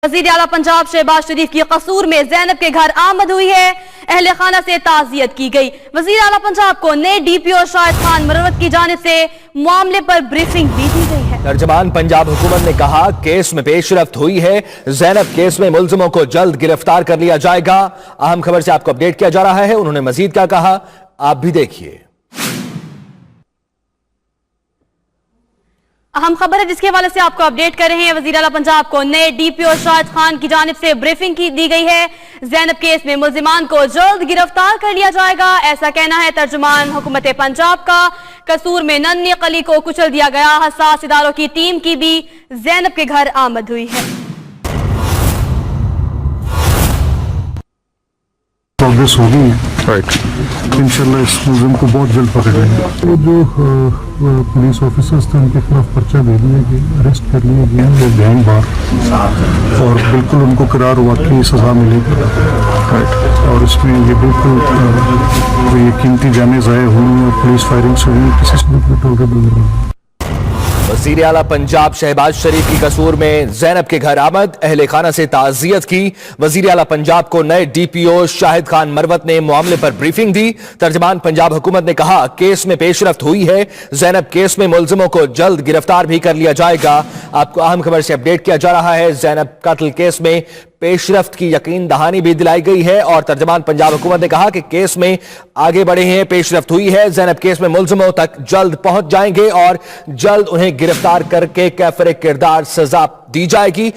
वज़ीर आला पंजाब शहबाज शरीफ की कसूर में ज़ैनब के घर आमद हुई है। अहले खाना से ताज़ियत की गई। वज़ीर आला पंजाब को नए DPO शाहिद खान मरवत की जानिब से मामले पर ब्रीफिंग भी दी गई है। तर्जमान पंजाब हुकूमत ने कहा केस में पेशरफ्त हुई है। ज़ैनब केस में मुल्ज़िमों को जल्द गिरफ्तार कर लिया जाएगा। अहम खबर से आपको अपडेट किया जा रहा है। उन्होंने मजीद क्या कहा आप भी देखिए। अहम खबर है जिसके हवाले से आपको अपडेट कर रहे हैं। वज़ीर आला पंजाब को नए DPO शाहिद खान की जानिब से ब्रीफिंग की दी गई है। ज़ैनब केस में मुल्जिमान को जल्द गिरफ्तार कर लिया जाएगा, ऐसा कहना है तर्जुमान हुकूमत पंजाब का। कसूर में नन्ही कली को कुचल दिया गया। हसास इदारों की टीम की भी ज़ैनब के घर आमद हुई है। प्रोग्रेस हो गई है, इंशाल्लाह इस मुलजिम को बहुत जल्द पकड़ेंगे। वो जो पुलिस ऑफिसर्स थे उनके खिलाफ पर्चा दे दिया कि अरेस्ट कर लिए गए हैं, वो गैंग बार, और बिल्कुल उनको करार वाकई सजा मिलेगी। और इसमें ये बिल्कुल ये कीमती जानें ज़ाया हुई और पुलिस फायरिंग से हुई, किसी से भी टॉलरेबल नहीं। वज़ीर आला पंजाब शहबाज शरीफ की कसूर में ज़ैनब के घर आमद, अहले खाना से ताज़ियत की। वज़ीर आला पंजाब को नए DPO शाहिद खान मरवत ने मामले पर ब्रीफिंग दी। तर्जमान पंजाब हुकूमत ने कहा केस में पेशरफ्त हुई है। ज़ैनब केस में मुल्ज़िमों को जल्द गिरफ्तार भी कर लिया जाएगा। आपको अहम खबर से अपडेट किया जा रहा है। ज़ैनब कत्ल केस में पेशरफ्त की यकीन दहानी भी दिलाई गई है और तर्जमान पंजाब हुकूमत ने कहा कि केस में आगे बढ़े हैं, पेशरफ्त हुई है। ज़ैनब केस में मुल्ज़िमों तक जल्द पहुंच जाएंगे और जल्द उन्हें गिरफ्तार करके कैफरे किरदार सजा दी जाएगी।